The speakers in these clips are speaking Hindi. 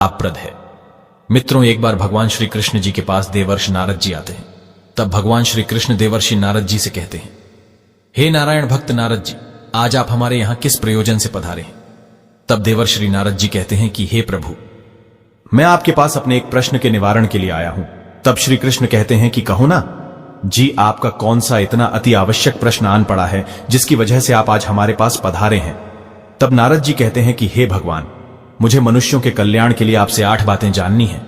लाभप्रद है। मित्रों, एक बार भगवान श्री कृष्ण जी के पास देवर्षि नारद जी आते हैं। तब भगवान श्री कृष्ण देवर्षि नारद जी से कहते हैं, हे नारायण भक्त नारद जी, आज आप हमारे यहां किस प्रयोजन से पधारे हैं? तब देवर्षि नारद जी कहते हैं कि हे प्रभु, मैं आपके पास अपने एक प्रश्न के निवारण के लिए आया हूं। तब श्री कृष्ण कहते हैं कि कहो ना जी, आपका कौन सा इतना अति आवश्यक प्रश्न आन पड़ा है जिसकी वजह से आप आज हमारे पास पधारे हैं? तब नारद जी कहते हैं कि हे भगवान, मुझे मनुष्यों के कल्याण के लिए आपसे 8 बातें जाननी हैं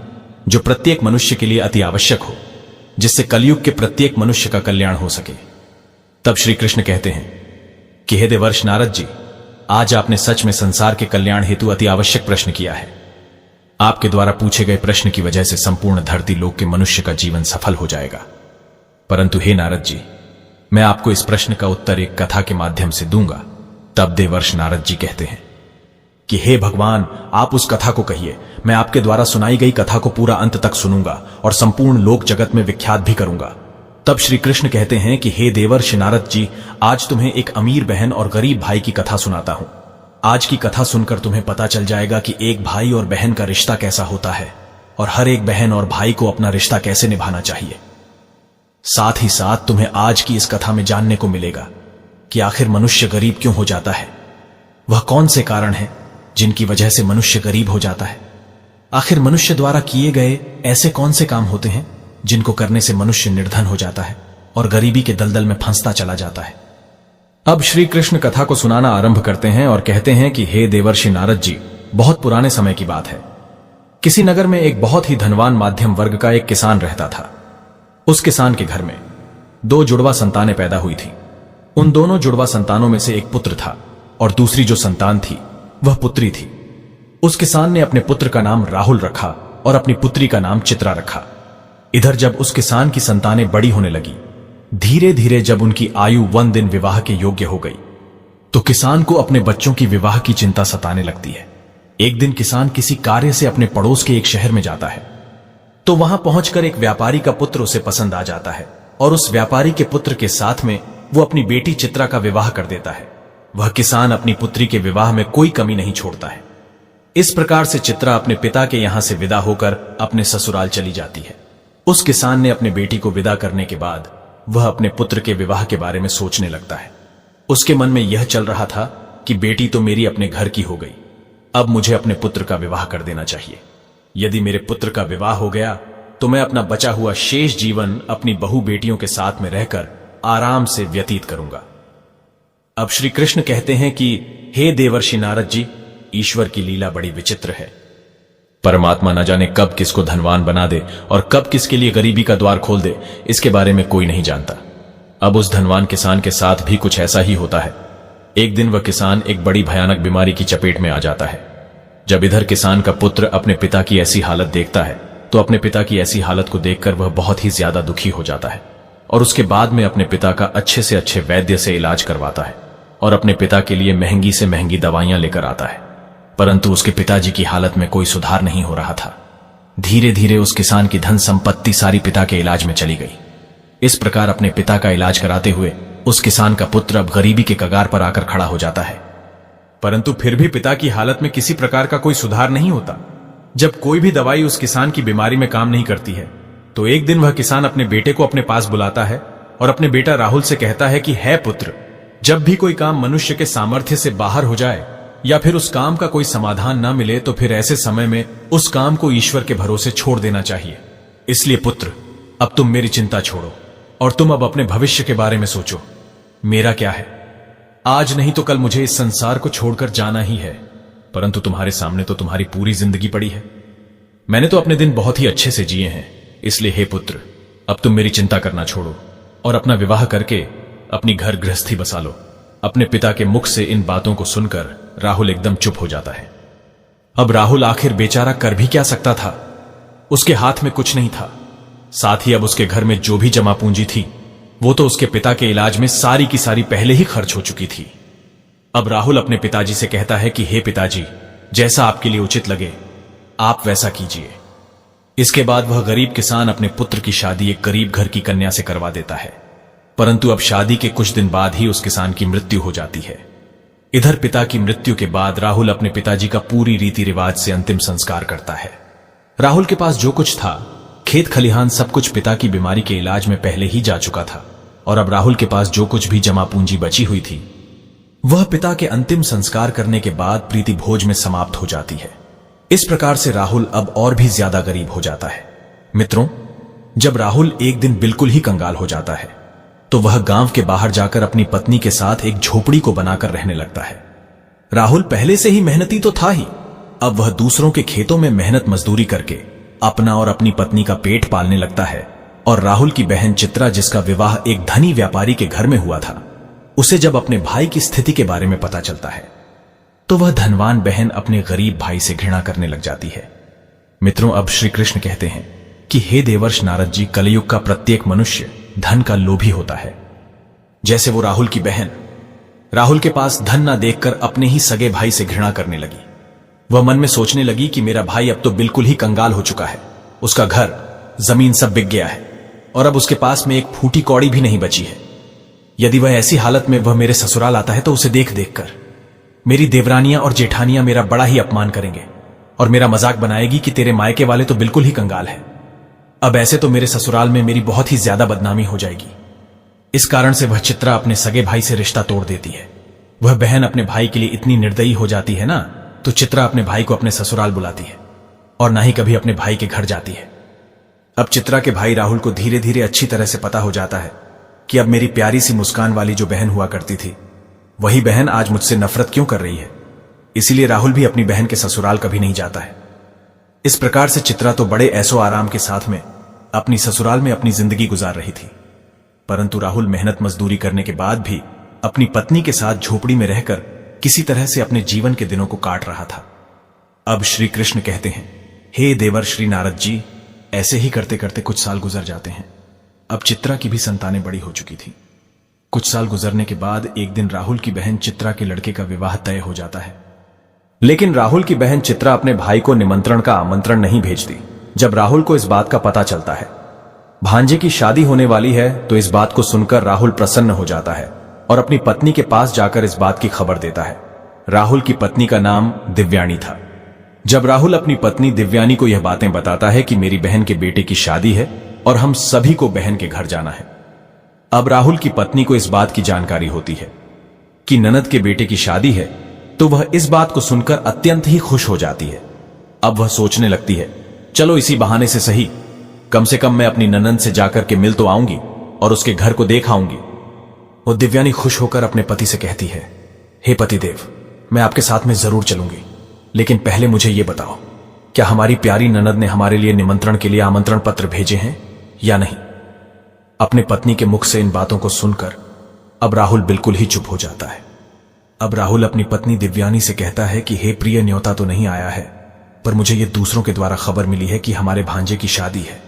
जो प्रत्येक मनुष्य के लिए अति आवश्यक हो, जिससे कलयुग के प्रत्येक मनुष्य का कल्याण हो सके। तब श्री कृष्ण कहते हैं कि हे देवर्षि नारद जी, आज आपने सच में संसार के कल्याण हेतु अति आवश्यक प्रश्न किया है। आपके द्वारा पूछे गए प्रश्न की वजह से संपूर्ण धरती लोक के मनुष्य का जीवन सफल हो जाएगा। परंतु हे नारद जी, मैं आपको इस प्रश्न का उत्तर एक कथा के माध्यम से दूंगा। तब देवर्षि नारद जी कहते हैं कि हे भगवान, आप उस कथा को कहिए। मैं आपके द्वारा सुनाई गई कथा को पूरा अंत तक सुनूंगा और संपूर्ण लोक जगत में विख्यात भी करूंगा। तब श्री कृष्ण कहते हैं कि हे देवर्षि नारद जी, आज तुम्हें एक अमीर बहन और गरीब भाई की कथा सुनाता हूं। आज की कथा सुनकर तुम्हें पता चल जाएगा कि एक भाई और बहन का रिश्ता कैसा होता है और हर एक बहन और भाई को अपना रिश्ता कैसे निभाना चाहिए। साथ ही साथ तुम्हें आज की इस कथा में जानने को मिलेगा कि आखिर मनुष्य गरीब क्यों हो जाता है, वह कौन से कारण हैं जिनकी वजह से मनुष्य गरीब हो जाता है। आखिर मनुष्य द्वारा किए गए ऐसे कौन से काम होते हैं जिनको करने से मनुष्य निर्धन हो जाता है और गरीबी के दलदल में फंसता चला जाता है। अब श्री कृष्ण कथा को सुनाना आरंभ करते हैं और कहते हैं कि हे देवर्षि नारद जी, बहुत पुराने समय की बात है। किसी नगर में एक बहुत ही धनवान मध्यम वर्ग का एक किसान रहता था। उस किसान के घर में 2 जुड़वा संतानें पैदा हुई थी। उन दोनों जुड़वा संतानों में से एक पुत्र था और दूसरी जो संतान थी वह पुत्री थी। उस किसान ने अपने पुत्र का नाम राहुल रखा और अपनी पुत्री का नाम चित्रा रखा। इधर जब उस किसान की संतानें बड़ी होने लगी, धीरे धीरे जब उनकी आयु 1 दिन विवाह के योग्य हो गई, तो किसान को अपने बच्चों की विवाह की चिंता सताने लगती है। एक दिन किसान किसी कार्य से अपने पड़ोस के एक शहर में जाता है, तो वहां पहुंचकर एक व्यापारी का पुत्र उसे पसंद आ जाता है और उस व्यापारी के पुत्र के साथ में वो अपनी बेटी चित्रा का विवाह कर देता है। वह किसान अपनी पुत्री के विवाह में कोई कमी नहीं छोड़ता है। इस प्रकार से चित्रा अपने पिता के यहां से विदा होकर अपने ससुराल चली जाती है। उस किसान ने अपने बेटी को विदा करने के बाद वह अपने पुत्र के विवाह के बारे में सोचने लगता है। उसके मन में यह चल रहा था कि बेटी तो मेरी अपने घर की हो गई, अब मुझे अपने पुत्र का विवाह कर देना चाहिए। यदि मेरे पुत्र का विवाह हो गया तो मैं अपना बचा हुआ शेष जीवन अपनी बहू बेटियों के साथ में रहकर आराम से व्यतीत करूंगा। अब श्री कृष्ण कहते हैं कि हे देवर्षि नारद जी, ईश्वर की लीला बड़ी विचित्र है। परमात्मा न जाने कब किसको धनवान बना दे और कब किसके लिए गरीबी का द्वार खोल दे, इसके बारे में कोई नहीं जानता। अब उस धनवान किसान के साथ भी कुछ ऐसा ही होता है। एक दिन वह किसान एक बड़ी भयानक बीमारी की चपेट में आ जाता है। जब इधर किसान का पुत्र अपने पिता की ऐसी हालत देखता है तो अपने पिता की ऐसी हालत को देखकर वह बहुत ही ज्यादा दुखी हो जाता है और उसके बाद में अपने पिता का अच्छे से अच्छे वैद्य से इलाज करवाता है और अपने पिता के लिए महंगी से महंगी दवाइयां लेकर आता है। परंतु उसके पिताजी की हालत में कोई सुधार नहीं हो रहा था। धीरे धीरे उस किसान की धन संपत्ति सारी पिता के इलाज में चली गई। इस प्रकार अपने पिता का इलाज कराते हुए उस किसान का पुत्र अब गरीबी के कगार पर आकर खड़ा हो जाता है। परंतु फिर भी पिता की हालत में किसी प्रकार का कोई सुधार नहीं होता। जब कोई भी दवाई उस किसान की बीमारी में काम नहीं करती है, तो एक दिन वह किसान अपने बेटे को अपने पास बुलाता है और अपने बेटा राहुल से कहता है कि है पुत्र, जब भी कोई काम मनुष्य के सामर्थ्य से बाहर हो जाए या फिर उस काम का कोई समाधान ना मिले, तो फिर ऐसे समय में उस काम को ईश्वर के भरोसे छोड़ देना चाहिए। इसलिए पुत्र, अब तुम मेरी चिंता छोड़ो और तुम अब अपने भविष्य के बारे में सोचो। मेरा क्या है, आज नहीं तो कल मुझे इस संसार को छोड़कर जाना ही है, परंतु तुम्हारे सामने तो तुम्हारी पूरी जिंदगी पड़ी है। मैंने तो अपने दिन बहुत ही अच्छे से जिए हैं, इसलिए हे पुत्र, अब तुम मेरी चिंता करना छोड़ो और अपना विवाह करके अपनी घर गृहस्थी बसा लो। अपने पिता के मुख से इन बातों को सुनकर राहुल एकदम चुप हो जाता है। अब राहुल आखिर बेचारा कर भी क्या सकता था, उसके हाथ में कुछ नहीं था। साथ ही अब उसके घर में जो भी जमा पूंजी थी वो तो उसके पिता के इलाज में सारी की सारी पहले ही खर्च हो चुकी थी। अब राहुल अपने पिताजी से कहता है कि हे पिताजी, जैसा आपके लिए उचित लगे आप वैसा कीजिए। इसके बाद वह गरीब किसान अपने पुत्र की शादी एक गरीब घर की कन्या से करवा देता है। परंतु अब शादी के कुछ दिन बाद ही उस किसान की मृत्यु हो जाती है। इधर पिता की मृत्यु के बाद राहुल अपने पिताजी का पूरी रीति रिवाज से अंतिम संस्कार करता है। राहुल के पास जो कुछ था, खेत खलिहान, सब कुछ पिता की बीमारी के इलाज में पहले ही जा चुका था, और अब राहुल के पास जो कुछ भी जमा पूंजी बची हुई थी वह पिता के अंतिम संस्कार करने के बाद प्रीति भोज में समाप्त हो जाती है। इस प्रकार से राहुल अब और भी ज्यादा गरीब हो जाता है। मित्रों, जब राहुल एक दिन बिल्कुल ही कंगाल हो जाता है तो वह गांव के बाहर जाकर अपनी पत्नी के साथ एक झोपड़ी को बनाकर रहने लगता है। राहुल पहले से ही मेहनती तो था ही, अब वह दूसरों के खेतों में मेहनत मजदूरी करके अपना और अपनी पत्नी का पेट पालने लगता है। और राहुल की बहन चित्रा, जिसका विवाह एक धनी व्यापारी के घर में हुआ था, उसे जब अपने भाई की स्थिति के बारे में पता चलता है तो वह धनवान बहन अपने गरीब भाई से घृणा करने लग जाती है। मित्रों, अब श्री कृष्ण कहते हैं कि हे देवर्ष नारद जी, कलयुग का प्रत्येक मनुष्य धन का लोभी होता है। जैसे वो राहुल की बहन राहुल के पास धन ना देखकर अपने ही सगे भाई से घृणा करने लगी। वह मन में सोचने लगी कि मेरा भाई अब तो बिल्कुल ही कंगाल हो चुका है, उसका घर जमीन सब बिक गया है और अब उसके पास में एक फूटी कौड़ी भी नहीं बची है। यदि वह ऐसी हालत में वह मेरे ससुराल आता है तो उसे देख देखकर मेरी देवरानियां और जेठानियां मेरा बड़ा ही अपमान करेंगे और मेरा मजाक बनाएगी कि तेरे मायके वाले तो बिल्कुल ही कंगाल है। अब ऐसे तो मेरे ससुराल में मेरी बहुत ही ज्यादा बदनामी हो जाएगी। इस कारण से वह चित्रा अपने सगे भाई से रिश्ता तोड़ देती है। वह बहन अपने भाई के लिए इतनी निर्दयी हो जाती है ना, तो चित्रा अपने भाई को अपने ससुराल बुलाती है और ना ही कभी अपने भाई के घर जाती है। अब चित्रा के भाई राहुल को धीरे धीरे अच्छी तरह से पता हो जाता है कि अब मेरी प्यारी सी मुस्कान वाली जो बहन हुआ करती थी, वही बहन आज मुझसे नफरत क्यों कर रही है। इसीलिए राहुल भी अपनी बहन के ससुराल कभी नहीं जाता है। इस प्रकार से चित्रा तो बड़े ऐसो आराम के साथ में अपनी ससुराल में अपनी जिंदगी गुजार रही थी, परंतु राहुल मेहनत मजदूरी करने के बाद भी अपनी पत्नी के साथ झोपड़ी में रहकर किसी तरह से अपने जीवन के दिनों को काट रहा था। अब श्री कृष्ण कहते हैं, हे देवर श्री नारद जी, ऐसे ही करते करते कुछ साल गुजर जाते हैं। अब चित्रा की भी संतानें बड़ी हो चुकी थी। कुछ साल गुजरने के बाद एक दिन राहुल की बहन चित्रा के लड़के का विवाह तय हो जाता है। लेकिन राहुल की बहन चित्रा अपने भाई को निमंत्रण का आमंत्रण नहीं भेजती। जब राहुल को इस बात का पता चलता है भांजे की शादी होने वाली है, तो इस बात को सुनकर राहुल प्रसन्न हो जाता है और अपनी पत्नी के पास जाकर इस बात की खबर देता है। राहुल की पत्नी का नाम दिव्यानी था। जब राहुल अपनी पत्नी दिव्यानी को यह बातें बताता है कि मेरी बहन के बेटे की शादी है और हम सभी को बहन के घर जाना है, अब राहुल की पत्नी को इस बात की जानकारी होती है कि ननद के बेटे की शादी है, तो वह इस बात को सुनकर अत्यंत ही खुश हो जाती है। अब वह सोचने लगती है, चलो इसी बहाने से सही, कम से कम मैं अपनी ननद से जाकर के मिल तो आऊंगी और उसके घर को देख आऊंगी। वो दिव्यानी खुश होकर अपने पति से कहती है, हे पतिदेव, मैं आपके साथ में जरूर चलूंगी, लेकिन पहले मुझे यह बताओ, क्या हमारी प्यारी ननद ने हमारे लिए निमंत्रण के लिए आमंत्रण पत्र भेजे हैं या नहीं। अपने पत्नी के मुख से इन बातों को सुनकर अब राहुल बिल्कुल ही चुप हो जाता है। अब राहुल अपनी पत्नी दिव्यानी से कहता है कि हे प्रिय, न्योता तो नहीं आया है, पर मुझे यह दूसरों के द्वारा खबर मिली है कि हमारे भांजे की शादी है,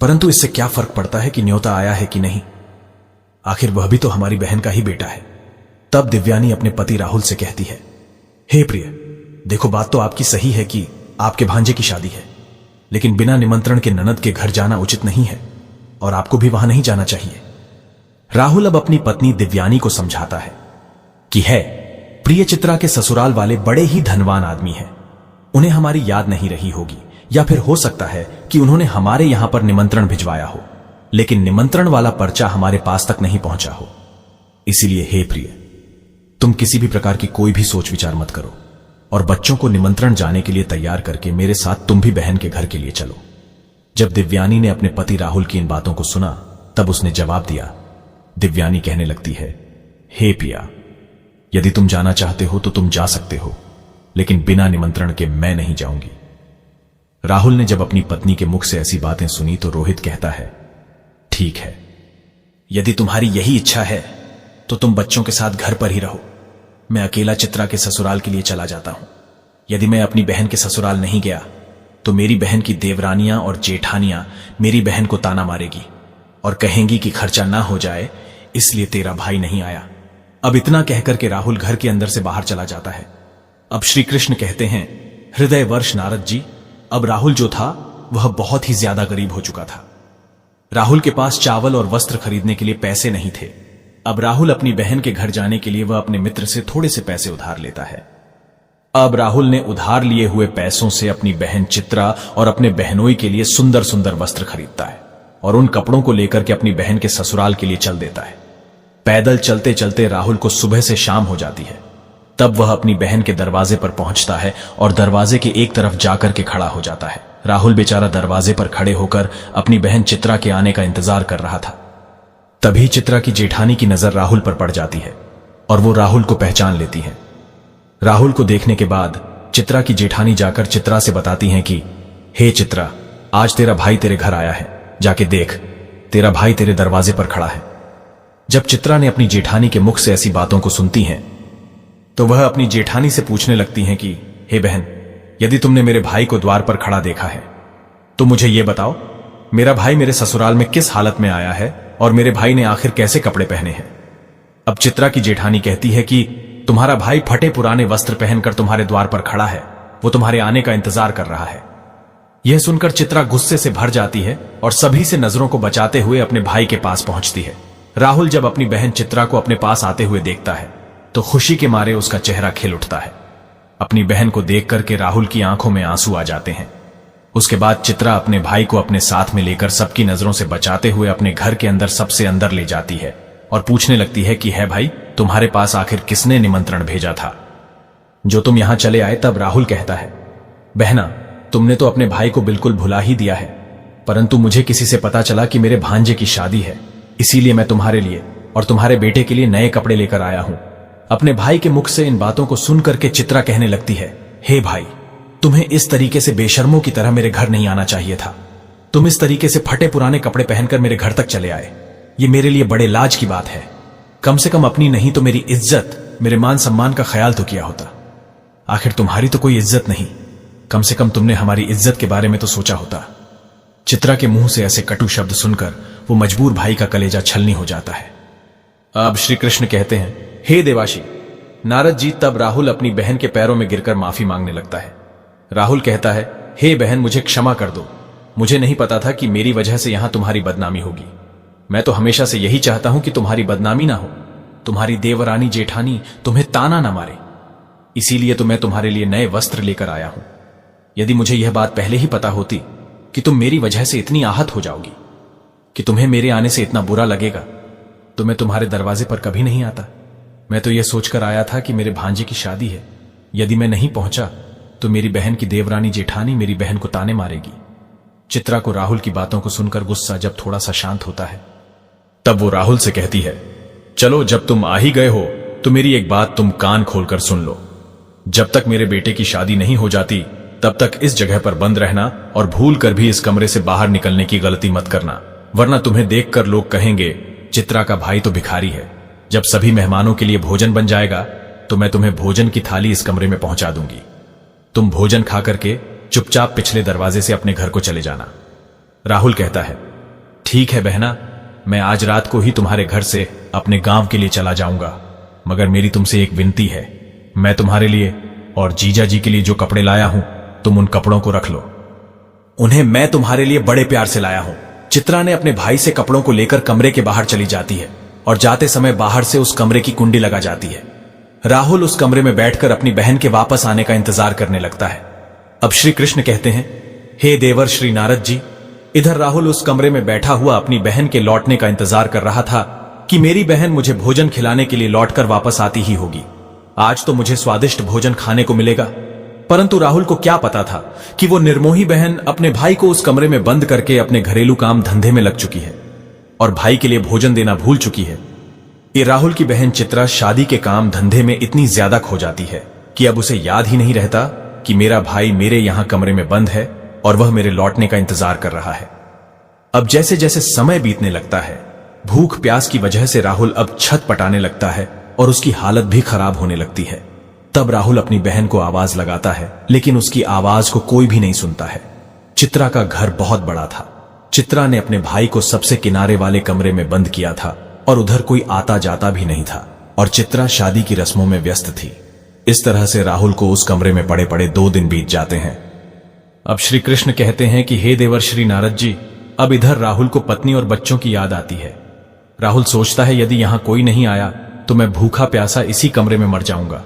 परंतु इससे क्या फर्क पड़ता है कि न्योता आया है कि नहीं, आखिर वह भी तो हमारी बहन का ही बेटा है। तब दिव्यानी अपने पति राहुल से कहती है, हे प्रिय, देखो बात तो आपकी सही है कि आपके भांजे की शादी है, लेकिन बिना निमंत्रण के ननद के घर जाना उचित नहीं है और आपको भी वहां नहीं जाना चाहिए। राहुल अब अपनी पत्नी दिव्यानी को समझाता है कि है प्रिय, चित्रा के ससुराल वाले बड़े ही धनवान आदमी हैं, उन्हें हमारी याद नहीं रही होगी, या फिर हो सकता है कि उन्होंने हमारे यहां पर निमंत्रण भिजवाया हो, लेकिन निमंत्रण वाला पर्चा हमारे पास तक नहीं पहुंचा हो। इसीलिए हे प्रिय, तुम किसी भी प्रकार की कोई भी सोच विचार मत करो और बच्चों को निमंत्रण जाने के लिए तैयार करके मेरे साथ तुम भी बहन के घर के लिए चलो। जब दिव्यानी ने अपने पति राहुल की इन बातों को सुना, तब उसने जवाब दिया। दिव्यानी कहने लगती है, हे पिया, यदि तुम जाना चाहते हो तो तुम जा सकते हो, लेकिन बिना निमंत्रण के मैं नहीं जाऊंगी। राहुल ने जब अपनी पत्नी के मुख से ऐसी बातें सुनी तो रोहित कहता है, ठीक है, यदि तुम्हारी यही इच्छा है तो तुम बच्चों के साथ घर पर ही रहो, मैं अकेला चित्रा के ससुराल के लिए चला जाता हूं। यदि मैं अपनी बहन के ससुराल नहीं गया तो मेरी बहन की देवरानियां और जेठानियां मेरी बहन को ताना मारेगी और कहेंगी कि खर्चा ना हो जाए, इसलिए तेरा भाई नहीं आया। अब इतना कहकर के राहुल घर के अंदर से बाहर चला जाता है। अब श्री कृष्ण कहते हैं, हृदय वर्ष नारद जी, अब राहुल जो था वह बहुत ही ज्यादा गरीब हो चुका था। राहुल के पास चावल और वस्त्र खरीदने के लिए पैसे नहीं थे। अब राहुल अपनी बहन के घर जाने के लिए वह अपने मित्र से थोड़े से पैसे उधार लेता है। अब राहुल ने उधार लिए हुए पैसों से अपनी बहन चित्रा और अपने बहनोई के लिए सुंदर सुंदर वस्त्र खरीदता है और उन कपड़ों को लेकर के अपनी बहन के ससुराल के लिए चल देता है। पैदल चलते चलते राहुल को सुबह से शाम हो जाती है। तब वह अपनी बहन के दरवाजे पर पहुंचता है और दरवाजे के एक तरफ जाकर के खड़ा हो जाता है। राहुल बेचारा दरवाजे पर खड़े होकर अपनी बहन चित्रा के आने का इंतजार कर रहा था। तभी चित्रा की जेठानी की नजर राहुल पर पड़ जाती है और वो राहुल को पहचान लेती है। राहुल को देखने के बाद चित्रा की जेठानी जाकर चित्रा से बताती हैं कि हे चित्रा, आज तेरा भाई तेरे घर आया है, जाके देख, तेरा भाई तेरे दरवाजे पर खड़ा है। जब चित्रा ने अपनी जेठानी के मुख से ऐसी बातों को सुनती हैं तो वह अपनी जेठानी से पूछने लगती हैं कि हे बहन, यदि तुमने मेरे भाई को द्वार पर खड़ा देखा है तो मुझे यह बताओ, मेरा भाई मेरे ससुराल में किस हालत में आया है और मेरे भाई ने आखिर कैसे कपड़े पहने हैं। अब चित्रा की जेठानी कहती है कि तुम्हारा भाई फटे पुराने वस्त्र पहनकर तुम्हारे द्वार पर खड़ा है, वो तुम्हारे आने का इंतजार कर रहा है। यह सुनकर चित्रा गुस्से से भर जाती है और सभी से नजरों को बचाते हुए अपने भाई के पास पहुंचती है। राहुल जब अपनी बहन चित्रा को अपने पास आते हुए देखता है तो खुशी के मारे उसका चेहरा खिल उठता है। अपनी बहन को देख करके राहुल की आंखों में आंसू आ जाते हैं। उसके बाद चित्रा अपने भाई को अपने साथ में लेकर सबकी नजरों से बचाते हुए अपने घर के अंदर सबसे अंदर ले जाती है और पूछने लगती है कि है भाई, तुम्हारे पास आखिर किसने निमंत्रण भेजा था जो तुम यहां चले आए। तब राहुल कहता है, बहना, तुमने तो अपने भाई को बिल्कुल भुला ही दिया है, परंतु मुझे किसी से पता चला कि मेरे भांजे की शादी है, इसीलिए मैं तुम्हारे लिए और तुम्हारे बेटे के लिए नए कपड़े लेकर आया हूं। अपने भाई के मुख से इन बातों को सुनकर के चित्रा कहने लगती है, हे भाई, तुम्हें इस तरीके से बेशर्मों की तरह मेरे घर नहीं आना चाहिए था। तुम इस तरीके से फटे पुराने कपड़े पहनकर मेरे घर तक चले आए, ये मेरे लिए बड़े लाज की बात है। कम से कम अपनी नहीं तो मेरी इज्जत, मेरे मान सम्मान का ख्याल तो किया होता। आखिर तुम्हारी तो कोई इज्जत नहीं, कम से कम तुमने हमारी इज्जत के बारे में तो सोचा होता। चित्रा के मुंह से ऐसे कटु शब्द सुनकर वो मजबूर भाई का कलेजा छलनी हो जाता है। अब श्री कृष्ण कहते हैं, हे देवाशी, नारद जी। तब राहुल अपनी बहन के पैरों में गिरकर माफी मांगने लगता है। राहुल कहता है, हे बहन, मुझे क्षमा कर दो, मुझे नहीं पता था कि मेरी वजह से यहां तुम्हारी बदनामी होगी। मैं तो हमेशा से यही चाहता हूं कि तुम्हारी बदनामी ना हो, तुम्हारी देवरानी जेठानी तुम्हें ताना ना मारे, इसीलिए तो मैं तुम्हारे लिए नए वस्त्र लेकर आया हूं। यदि मुझे यह बात पहले ही पता होती कि तुम मेरी वजह से इतनी आहत हो जाओगी, कि तुम्हें मेरे आने से इतना बुरा लगेगा, तो मैं तुम्हारे दरवाजे पर कभी नहीं आता। मैं तो यह सोचकर आया था कि मेरे भांजे की शादी है, यदि मैं नहीं पहुंचा तो मेरी बहन की देवरानी जेठानी मेरी बहन को ताने मारेगी। चित्रा को राहुल की बातों को सुनकर गुस्सा जब थोड़ा सा शांत होता है तब वो राहुल से कहती है, चलो, जब तुम आ ही गए हो तो मेरी एक बात तुम कान खोलकर सुन लो। जब तक मेरे बेटे की शादी नहीं हो जाती तब तक इस जगह पर बंद रहना और भूल कर भी इस कमरे से बाहर निकलने की गलती मत करना, वरना तुम्हें देखकर लोग कहेंगे चित्रा का भाई तो भिखारी है। जब सभी मेहमानों के लिए भोजन बन जाएगा तो मैं तुम्हें भोजन की थाली इस कमरे में पहुंचा दूंगी। तुम भोजन खा करके चुपचाप पिछले दरवाजे से अपने घर को चले जाना। राहुल कहता है, ठीक है बहना, मैं आज रात को ही तुम्हारे घर से अपने गांव के लिए चला जाऊंगा, मगर मेरी तुमसे एक विनती है, मैं तुम्हारे लिए और जीजा जी के लिए जो कपड़े लाया हूं तुम उन कपड़ों को रख लो, उन्हें मैं तुम्हारे लिए बड़े प्यार से लाया हूं। चित्रा ने अपने भाई से कपड़ों को लेकर कमरे के बाहर चली जाती है और जाते समय बाहर से उस कमरे की कुंडी लगा जाती है। राहुल उस कमरे में बैठकर अपनी बहन के वापस आने का इंतजार करने लगता है। अब श्री कृष्ण कहते हैं, हे देवर श्री नारद जी। इधर राहुल उस कमरे में बैठा हुआ अपनी बहन के लौटने का इंतजार कर रहा था कि मेरी बहन मुझे भोजन खिलाने के लिए लौटकर वापस आती ही होगी, आज तो मुझे स्वादिष्ट भोजन खाने को मिलेगा। परंतु राहुल को क्या पता था कि वो निर्मोही बहन अपने भाई को उस कमरे में बंद करके अपने घरेलू काम धंधे में लग चुकी है और भाई के लिए भोजन देना भूल चुकी है। ये राहुल की बहन चित्रा शादी के काम धंधे में इतनी ज्यादा खो जाती है कि अब उसे याद ही नहीं रहता कि मेरा भाई मेरे यहां कमरे में बंद है और वह मेरे लौटने का इंतजार कर रहा है। अब जैसे जैसे समय बीतने लगता है, भूख प्यास की वजह से राहुल अब छत पटाने लगता है और उसकी हालत भी खराब होने लगती है। तब राहुल अपनी बहन को आवाज लगाता है, लेकिन उसकी आवाज को कोई भी नहीं सुनता है। चित्रा का घर बहुत बड़ा था। चित्रा ने अपने भाई को सबसे किनारे वाले कमरे में बंद किया था और उधर कोई आता जाता भी नहीं था और चित्रा शादी की रस्मों में व्यस्त थी। इस तरह से राहुल को उस कमरे में पड़े पड़े 2 दिन बीत जाते हैं। अब श्री कृष्ण कहते हैं कि हे देवर श्री नारद जी, अब इधर राहुल को पत्नी और बच्चों की याद आती है। राहुल सोचता है यदि यहां कोई नहीं आया तो मैं भूखा प्यासा इसी कमरे में मर जाऊंगा।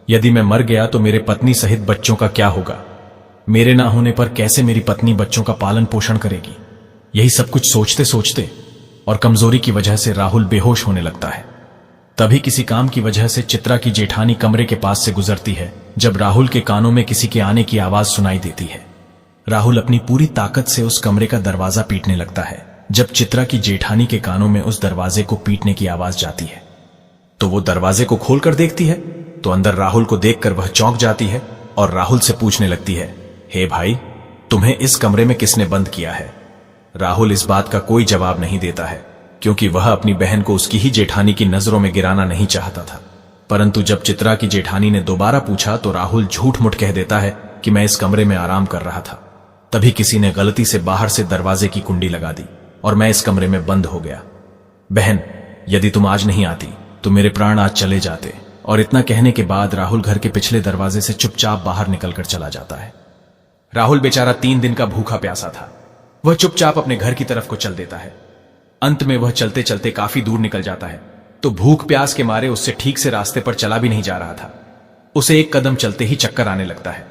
यदि मैं मर गया तो मेरे पत्नी सहित बच्चों का क्या होगा? मेरे ना होने पर कैसे मेरी पत्नी बच्चों का पालन पोषण करेगी? यही सब कुछ सोचते सोचते और कमजोरी की वजह से राहुल बेहोश होने लगता है। तभी किसी काम की वजह से चित्रा की जेठानी कमरे के पास से गुजरती है। जब राहुल के कानों में किसी के आने की आवाज सुनाई देती है, राहुल अपनी पूरी ताकत से उस कमरे का दरवाजा पीटने लगता है। जब चित्रा की जेठानी के कानों में उस दरवाजे को पीटने की आवाज जाती है तो वो दरवाजे को खोलकर देखती है तो अंदर राहुल को देखकर वह चौंक जाती है और राहुल से पूछने लगती है, हे भाई, तुम्हें इस कमरे में किसने बंद किया है? राहुल इस बात का कोई जवाब नहीं देता है क्योंकि वह अपनी बहन को उसकी ही जेठानी की नजरों में गिराना नहीं चाहता था। परंतु जब चित्रा की जेठानी ने दोबारा पूछा तो राहुल झूठ मूठ कह देता है कि मैं इस कमरे में आराम कर रहा था। तभी किसी ने गलती से बाहर से दरवाजे की कुंडी लगा दी और मैं इस कमरे में बंद हो गया। बहन, यदि तुम आज नहीं आती तो मेरे प्राण आज चले जाते। और इतना कहने के बाद राहुल घर के पिछले दरवाजे से चुपचाप बाहर निकलकर चला जाता है। राहुल बेचारा 3 दिन का भूखा प्यासा था। वह चुपचाप अपने घर की तरफ को चल देता है। अंत में वह चलते चलते काफी दूर निकल जाता है तो भूख प्यास के मारे उससे ठीक से रास्ते पर चला भी नहीं जा रहा था। उसे एक कदम चलते ही चक्कर आने लगता है।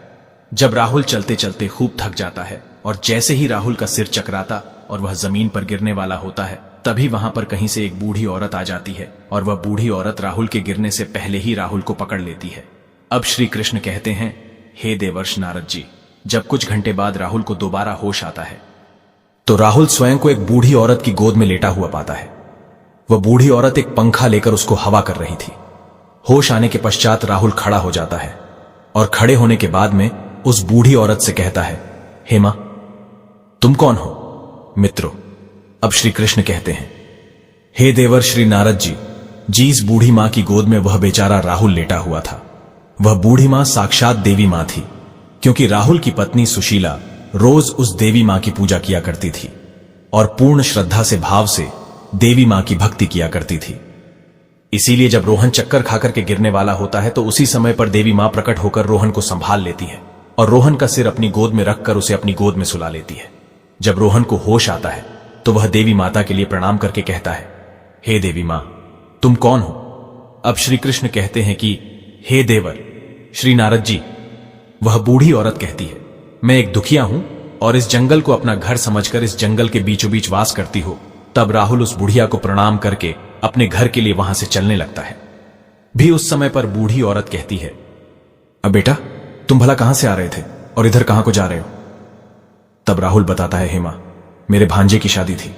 जब राहुल चलते चलते खूब थक जाता है और जैसे ही राहुल का सिर चकराता और वह जमीन पर गिरने वाला होता है, तभी वहां पर कहीं से एक बूढ़ी औरत आ जाती है और वह बूढ़ी औरत राहुल के गिरने से पहले ही राहुल को पकड़ लेती है। अब श्री कृष्ण कहते हैं, हे देवर्ष नारद जी, जब कुछ घंटे बाद राहुल को दोबारा होश आता है तो राहुल स्वयं को एक बूढ़ी औरत की गोद में लेटा हुआ पाता है। वह बूढ़ी औरत एक पंखा लेकर उसको हवा कर रही थी। होश आने के पश्चात राहुल खड़ा हो जाता है और खड़े होने के बाद में उस बूढ़ी औरत से कहता है, हे मां, तुम कौन हो? मित्रों, अब श्री कृष्ण कहते हैं, हे देवर श्री नारद जी, जिस बूढ़ी मां की गोद में वह बेचारा राहुल लेटा हुआ था, वह बूढ़ी मां साक्षात देवी मां थी, क्योंकि राहुल की पत्नी सुशीला रोज उस देवी मां की पूजा किया करती थी और पूर्ण श्रद्धा से भाव से देवी मां की भक्ति किया करती थी। इसीलिए जब रोहन चक्कर खाकर के गिरने वाला होता है तो उसी समय पर देवी मां प्रकट होकर रोहन को संभाल लेती है और रोहन का सिर अपनी गोद में रखकर उसे अपनी गोद में सुला लेती है। जब रोहन को होश आता है तो वह देवी माता के लिए प्रणाम करके कहता है, हे देवी मां, तुम कौन हो? अब श्री कृष्ण कहते हैं कि हे देवर श्री नारद जी, वह बूढ़ी औरत कहती है, मैं एक दुखिया हूं और इस जंगल को अपना घर समझकर इस जंगल के बीचों बीच वास करती हो। तब राहुल उस बुढ़िया को प्रणाम करके अपने घर के लिए वहां से चलने लगता है। भी उस समय पर बूढ़ी औरत कहती है, अब बेटा, तुम भला कहां से आ रहे थे और इधर कहां को जा रहे हो? तब राहुल बताता है, हे मां, मेरे भांजे की शादी थी,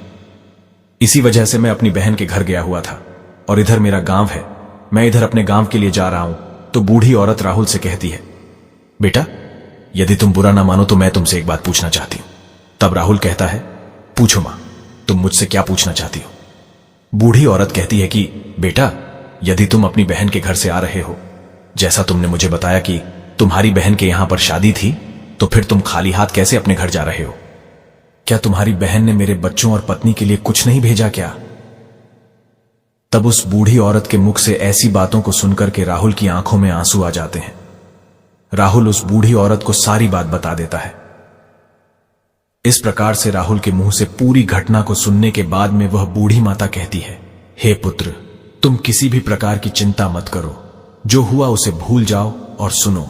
इसी वजह से मैं अपनी बहन के घर गया हुआ था और इधर मेरा गांव है, मैं इधर अपने गांव के लिए जा रहा हूं। तो बूढ़ी औरत राहुल से कहती है, बेटा, यदि तुम बुरा ना मानो तो मैं तुमसे एक बात पूछना चाहती हूं। तब राहुल कहता है, पूछो मां, तुम मुझसे क्या पूछना चाहती हो? बूढ़ी औरत कहती है कि बेटा, यदि तुम अपनी बहन के घर से आ रहे हो, जैसा तुमने मुझे बताया कि तुम्हारी बहन के यहां पर शादी थी, तो फिर तुम खाली हाथ कैसे अपने घर जा रहे हो? क्या तुम्हारी बहन ने मेरे बच्चों और पत्नी के लिए कुछ नहीं भेजा क्या? तब उस बूढ़ी औरत के मुख से ऐसी बातों को सुनकर के राहुल की आंखों में आंसू आ जाते हैं। राहुल उस बूढ़ी औरत को सारी बात बता देता है। इस प्रकार से राहुल के मुंह से पूरी घटना को सुनने के बाद में वह बूढ़ी माता कहती है, हे पुत्र, तुम किसी भी प्रकार की चिंता मत करो, जो हुआ उसे भूल जाओ और सुनो,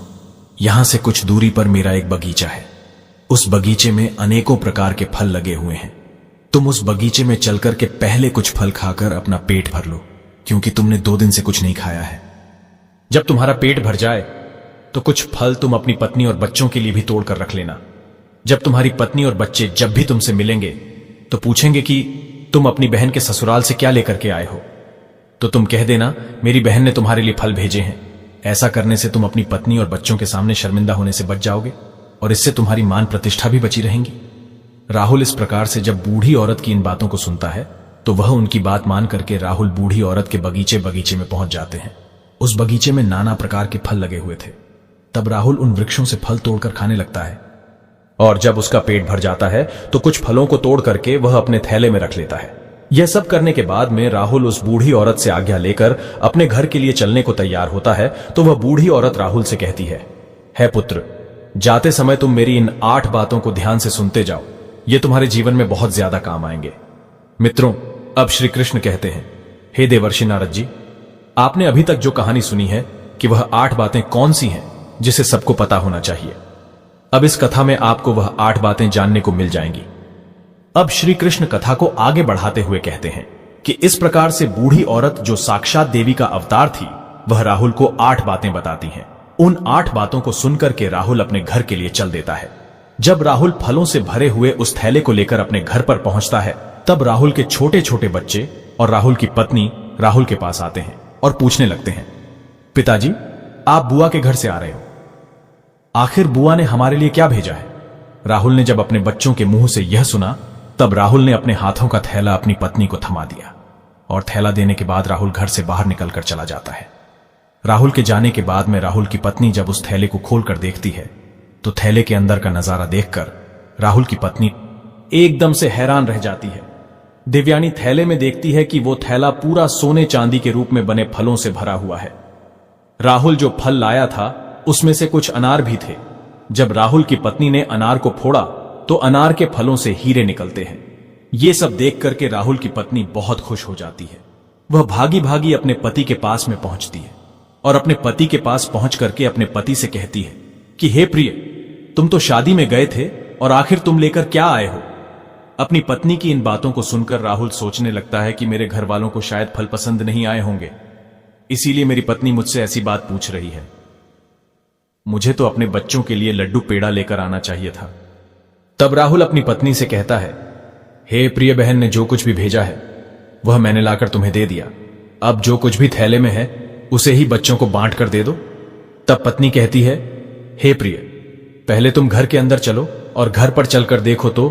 यहां से कुछ दूरी पर मेरा एक बगीचा है। उस बगीचे में अनेकों प्रकार के फल लगे हुए हैं। तुम उस बगीचे में चलकर के पहले कुछ फल खाकर अपना पेट भर लो, क्योंकि तुमने 2 दिन से कुछ नहीं खाया है। जब तुम्हारा पेट भर जाए तो कुछ फल तुम अपनी पत्नी और बच्चों के लिए भी तोड़ कर रख लेना। जब तुम्हारी पत्नी और बच्चे जब भी तुमसे मिलेंगे तो पूछेंगे कि तुम अपनी बहन के ससुराल से क्या लेकर के आए हो, तो तुम कह देना, मेरी बहन ने तुम्हारे लिए फल भेजे हैं। ऐसा करने से तुम अपनी पत्नी और बच्चों के सामने शर्मिंदा होने से बच जाओगे और इससे तुम्हारी मान प्रतिष्ठा भी बची रहेंगी। राहुल इस प्रकार से जब बूढ़ी औरत की इन बातों को सुनता है तो वह उनकी बात मान करके राहुल बूढ़ी औरत के बगीचे में पहुंच जाते हैं। उस बगीचे में नाना प्रकार के फल लगे हुए थे। तब राहुल उन वृक्षों से फल तोड़कर खाने लगता है और जब उसका पेट भर जाता है तो कुछ फलों को तोड़ करके वह अपने थैले में रख लेता है। यह सब करने के बाद में राहुल उस बूढ़ी औरत से आज्ञा लेकर अपने घर के लिए चलने को तैयार होता है तो वह बूढ़ी औरत राहुल से कहती है, हे पुत्र, जाते समय तुम मेरी इन 8 बातों को ध्यान से सुनते जाओ, ये तुम्हारे जीवन में बहुत ज्यादा काम आएंगे। मित्रों, अब श्री कृष्ण कहते हैं, हे देवर्षि नारद जी, आपने अभी तक जो कहानी सुनी है कि वह 8 बातें कौन सी हैं जिसे सबको पता होना चाहिए। अब इस कथा में आपको वह 8 बातें जानने को मिल जाएंगी। अब श्री कृष्ण कथा को आगे बढ़ाते हुए कहते हैं कि इस प्रकार से बूढ़ी औरत जो साक्षात देवी का अवतार थी, वह राहुल को 8 बातें बताती हैं। उन 8 बातों को सुनकर के राहुल अपने घर के लिए चल देता है। जब राहुल फलों से भरे हुए उस थैले को लेकर अपने घर पर पहुंचता है, तब राहुल के छोटे छोटे बच्चे और राहुल की पत्नी राहुल के पास आते हैं और पूछने लगते हैं, पिताजी, आप बुआ के घर से आ रहे हो, आखिर बुआ ने हमारे लिए क्या भेजा है? राहुल ने जब अपने बच्चों के मुंह से यह सुना, तब राहुल ने अपने हाथों का थैला अपनी पत्नी को थमा दिया और थैला देने के बाद राहुल घर से बाहर निकलकर चला जाता है। राहुल के जाने के बाद में राहुल की पत्नी जब उस थैले को खोलकर देखती है, तो थैले के अंदर का नजारा देखकर राहुल की पत्नी एकदम से हैरान रह जाती है। देवयानी थैले में देखती है कि वो थैला पूरा सोने चांदी के रूप में बने फलों से भरा हुआ है। राहुल जो फल लाया था उसमें से कुछ अनार भी थे। जब राहुल की पत्नी ने अनार को फोड़ा तो अनार के फलों से हीरे निकलते हैं। ये सब देख करके राहुल की पत्नी बहुत खुश हो जाती है। वह भागी भागी अपने पति के पास में पहुंचती है और अपने पति के पास पहुंच करके अपने पति से कहती है कि हे प्रिय, तुम तो शादी में गए थे और आखिर तुम लेकर क्या आए हो? अपनी पत्नी की इन बातों को सुनकर राहुल सोचने लगता है कि मेरे घर वालों को शायद फल पसंद नहीं आए होंगे, इसीलिए मेरी पत्नी मुझसे ऐसी बात पूछ रही है। मुझे तो अपने बच्चों के लिए लड्डू पेड़ा लेकर आना चाहिए था। तब राहुल अपनी पत्नी से कहता है, हे प्रिय बहन ने जो कुछ भी भेजा है वह मैंने लाकर तुम्हें दे दिया। अब जो कुछ भी थैले में है उसे ही बच्चों को बांट कर दे दो। तब पत्नी कहती है, हे प्रिय, पहले तुम घर के अंदर चलो और घर पर चलकर देखो तो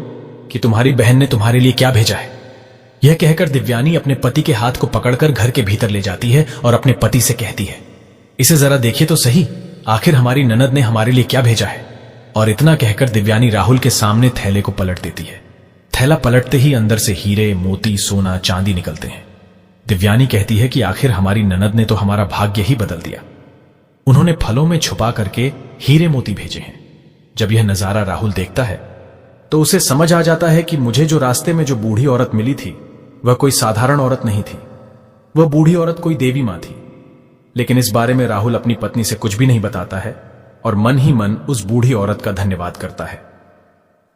कि तुम्हारी बहन ने तुम्हारे लिए क्या भेजा है। यह कहकर दिव्यानी अपने पति के हाथ को पकड़कर घर के भीतर ले जाती है और अपने पति से कहती है, इसे जरा देखिए तो सही, आखिर हमारी ननद ने हमारे लिए क्या भेजा है। और इतना कहकर दिव्यानी राहुल के सामने थैले को पलट देती है। थैला पलटते ही अंदर से हीरे, मोती, सोना, चांदी निकलते हैं। दिव्यानी कहती है कि आखिर हमारी ननद ने तो हमारा भाग्य ही बदल दिया। उन्होंने फलों में छुपा करके हीरे मोती भेजे हैं। जब यह नजारा राहुल देखता है तो उसे समझ आ जाता है कि मुझे जो रास्ते में जो बूढ़ी औरत मिली थी वह कोई साधारण औरत नहीं थी, वह बूढ़ी औरत कोई देवी मां थी। लेकिन इस बारे में राहुल अपनी पत्नी से कुछ भी नहीं बताता है और मन ही मन उस बूढ़ी औरत का धन्यवाद करता है।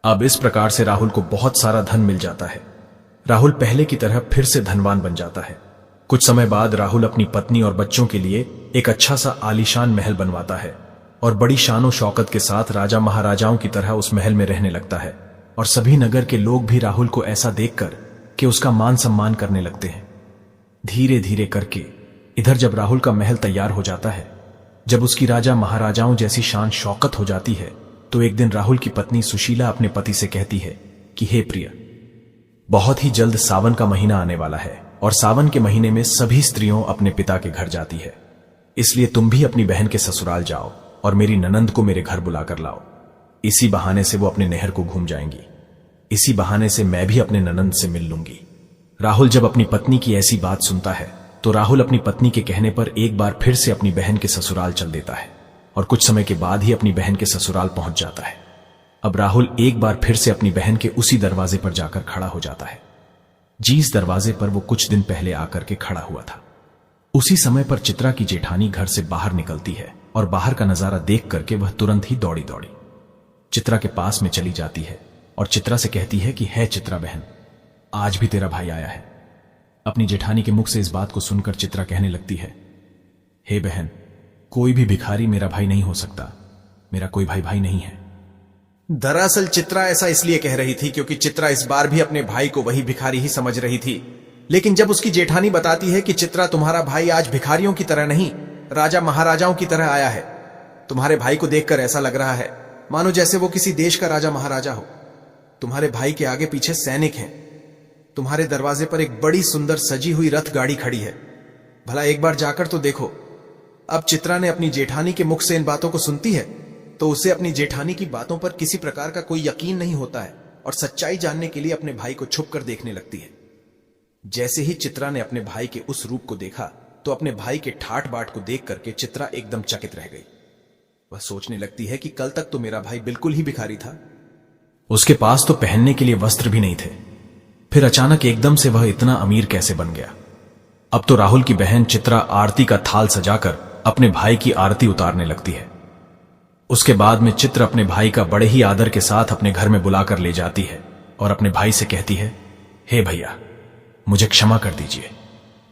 अब इस प्रकार से राहुल को बहुत सारा धन मिल जाता है। राहुल पहले की तरह फिर से धनवान बन जाता है। कुछ समय बाद राहुल अपनी पत्नी और बच्चों के लिए एक अच्छा सा आलीशान महल बनवाता है और बड़ी शानो शौकत के साथ राजा महाराजाओं की तरह उस महल में रहने लगता है। और सभी नगर के लोग भी राहुल को ऐसा देखकर कि उसका मान सम्मान करने लगते हैं। धीरे धीरे करके इधर जब राहुल का महल तैयार हो जाता है, जब उसकी राजा महाराजाओं जैसी शान शौकत हो जाती है, तो एक दिन राहुल की पत्नी सुशीला अपने पति से कहती है कि हे प्रिय, बहुत ही जल्द सावन का महीना आने वाला है और सावन के महीने में सभी स्त्रियों अपने पिता के घर जाती है, इसलिए तुम भी अपनी बहन के ससुराल जाओ और मेरी ननंद को मेरे घर बुलाकर लाओ। इसी बहाने से वो अपने नहर को घूम जाएंगी, इसी बहाने से मैं भी अपने ननंद से मिल लूंगी। राहुल जब अपनी पत्नी की ऐसी बात सुनता है तो राहुल अपनी पत्नी के कहने पर एक बार फिर से अपनी बहन के ससुराल चल देता है और कुछ समय के बाद ही अपनी बहन के ससुराल पहुंच जाता है। अब राहुल एक बार फिर से अपनी बहन के उसी दरवाजे पर जाकर खड़ा हो जाता है, जिस दरवाजे पर वो कुछ दिन पहले आकर के खड़ा हुआ था। उसी समय पर चित्रा की जेठानी घर से बाहर निकलती है और बाहर का नजारा देख करके वह तुरंत ही दौड़ी दौड़ी चित्रा के पास में चली जाती है और चित्रा से कहती है कि है चित्रा बहन, आज भी तेरा भाई आया है। अपनी जेठानी के मुख से इस बात को सुनकर चित्रा कहने लगती है, हे बहन, कोई भी भिखारी मेरा भाई नहीं हो सकता, मेरा कोई भाई नहीं है। दरअसल चित्रा ऐसा इसलिए कह रही थी क्योंकि चित्रा इस बार भी अपने भाई को वही भिखारी ही समझ रही थी। लेकिन जब उसकी जेठानी बताती है कि चित्रा, तुम्हारा भाई आज भिखारियों की तरह नहीं, राजा महाराजाओं की तरह आया है। तुम्हारे भाई को देखकर ऐसा लग रहा है मानो जैसे वो किसी देश का राजा महाराजा हो। तुम्हारे भाई के आगे पीछे सैनिक हैं। तुम्हारे दरवाजे पर एक बड़ी सुंदर सजी हुई रथ गाड़ी खड़ी है, भला एक बार जाकर तो देखो। अब चित्रा ने अपनी जेठानी के मुख से इन बातों को सुनती है तो उसे अपनी जेठानी की बातों पर किसी प्रकार का कोई यकीन नहीं होता है और सच्चाई जानने के लिए अपने भाई को छुपकर देखने लगती है। जैसे ही चित्रा ने अपने भाई के उस रूप को देखा तो अपने भाई के ठाट बाट को देख करके चित्रा एकदम चकित रह गई। वह सोचने लगती है कि कल तक तो मेरा भाई बिल्कुल ही भिखारी था, उसके पास तो पहनने के लिए वस्त्र भी नहीं थे, फिर अचानक एकदम से वह इतना अमीर कैसे बन गया। अब तो राहुल की बहन चित्रा आरती का थाल सजाकर अपने भाई की आरती उतारने लगती है। उसके बाद में चित्र अपने भाई का बड़े ही आदर के साथ अपने घर में बुलाकर ले जाती है और अपने भाई से कहती है, हे भैया, मुझे क्षमा कर दीजिए,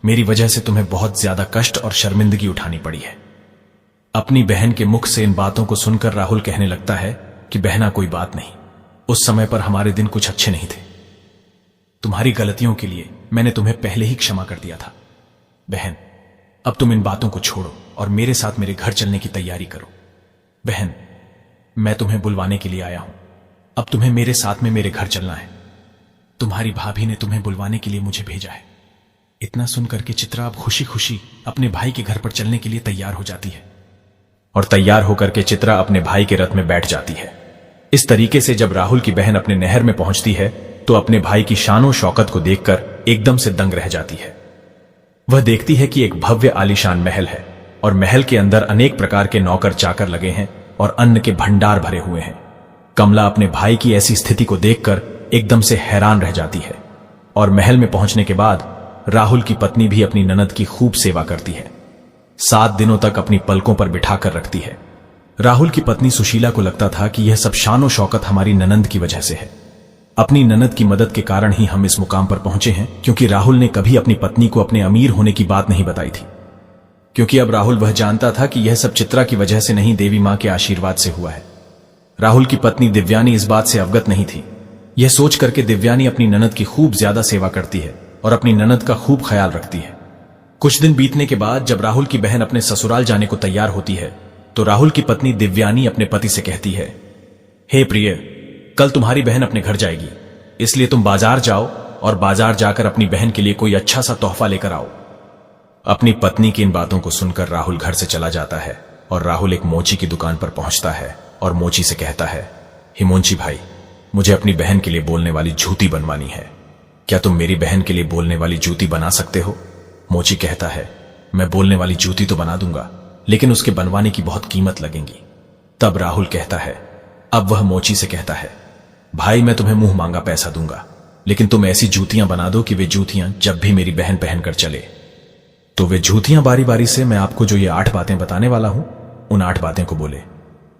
मेरी वजह से तुम्हें बहुत ज्यादा कष्ट और शर्मिंदगी उठानी पड़ी है। अपनी बहन के मुख से इन बातों को सुनकर राहुल कहने लगता है कि बहना, कोई बात नहीं, उस समय पर हमारे दिन कुछ अच्छे नहीं थे। तुम्हारी गलतियों के लिए मैंने तुम्हें पहले ही क्षमा कर दिया था। बहन, अब तुम इन बातों को छोड़ो और मेरे साथ मेरे घर चलने की तैयारी करो। बहन, मैं तुम्हें बुलवाने के लिए आया हूं, अब तुम्हें मेरे साथ में मेरे घर चलना है। तुम्हारी भाभी ने तुम्हें बुलवाने के लिए मुझे भेजा है। इतना सुनकर के चित्रा अब खुशी खुशी अपने भाई के घर पर चलने के लिए तैयार हो जाती है और तैयार होकर के चित्रा अपने भाई के रथ में बैठ जाती है। इस तरीके से जब राहुल की बहन अपने नहर में पहुंचती है तो अपने भाई की शानो शौकत को देखकर एकदम से दंग रह जाती है। वह देखती है कि एक भव्य आलीशान महल है और महल के अंदर अनेक प्रकार के नौकर चाकर लगे हैं और अन्न के भंडार भरे हुए हैं। कमला अपने भाई की ऐसी स्थिति को देखकर एकदम से हैरान रह जाती है और महल में पहुंचने के बाद राहुल की पत्नी भी अपनी ननद की खूब सेवा करती है। 7 दिनों तक अपनी पलकों पर बिठाकर रखती है। राहुल की पत्नी सुशीला को लगता था कि यह सब शानो शौकत हमारी ननद की वजह से है। अपनी ननद की मदद के कारण ही हम इस मुकाम पर पहुंचे हैं, क्योंकि राहुल ने कभी अपनी पत्नी को अपने अमीर होने की बात नहीं बताई थी। क्योंकि अब राहुल वह जानता था कि यह सब चित्रा की वजह से नहीं, देवी मां के आशीर्वाद से हुआ है। राहुल की पत्नी दिव्यानी इस बात से अवगत नहीं थी। यह सोच करके दिव्यानी अपनी ननद की खूब ज्यादा सेवा करती है और अपनी ननद का खूब ख्याल रखती है। कुछ दिन बीतने के बाद जब राहुल की बहन अपने ससुराल जाने को तैयार होती है तो राहुल की पत्नी दिव्यानी अपने पति से कहती है, हे प्रिय, कल तुम्हारी बहन अपने घर जाएगी, इसलिए तुम बाजार जाओ और बाजार जाकर अपनी बहन के लिए कोई अच्छा सा तोहफा लेकर आओ। अपनी पत्नी की इन बातों को सुनकर राहुल घर से चला जाता है और राहुल एक मोची की दुकान पर पहुंचता है और मोची से कहता है, हिमोंची भाई, मुझे अपनी बहन के लिए बोलने वाली जूती बनवानी है, क्या तुम मेरी बहन के लिए बोलने वाली जूती बना सकते हो? मोची कहता है, मैं बोलने वाली जूती तो बना दूंगा, लेकिन उसके बनवाने की बहुत कीमत लगेगी। तब राहुल कहता है, अब वह मोची से कहता है, भाई मैं तुम्हें मुंह मांगा पैसा दूंगा, लेकिन तुम ऐसी जूतियां बना दो कि वे जूतियां जब भी मेरी बहन पहनकर चले तो वे जूतियां बारी बारी से मैं आपको जो ये 8 बातें बताने वाला हूं उन 8 बातें को बोले।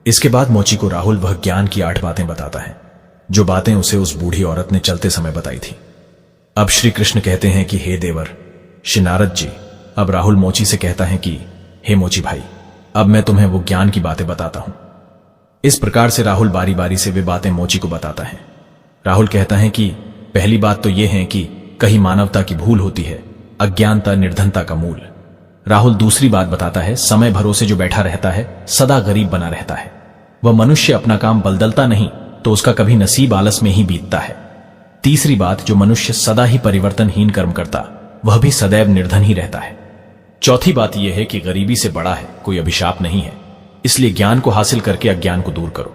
इसके बाद मोची को राहुल वह ज्ञान की 8 बातें बताता है जो बातें उसे उस बूढ़ी औरत ने चलते समय बताई थी। अब श्री कृष्ण कहते हैं कि हे देवर श्री नारद जी। अब राहुल मोची से कहता है कि हे मोची भाई, अब मैं तुम्हें वो ज्ञान की बातें बताता हूं। इस प्रकार से राहुल बारी बारी से वे बातें मोची को बताता है। राहुल कहता है कि पहली बात तो यह है कि कहीं मानवता की भूल होती है, अज्ञानता निर्धनता का मूल। राहुल दूसरी बात बताता है, समय भरोसे जो बैठा रहता है सदा गरीब बना रहता है। वह मनुष्य अपना काम बलदलता नहीं तो उसका कभी नसीब आलस में ही बीतता है। तीसरी बात, जो मनुष्य सदा ही परिवर्तनहीन कर्म करता वह भी सदैव निर्धन ही रहता है। चौथी बात यह है कि गरीबी से बड़ा है कोई अभिशाप नहीं है, इसलिए ज्ञान को हासिल करके अज्ञान को दूर करो।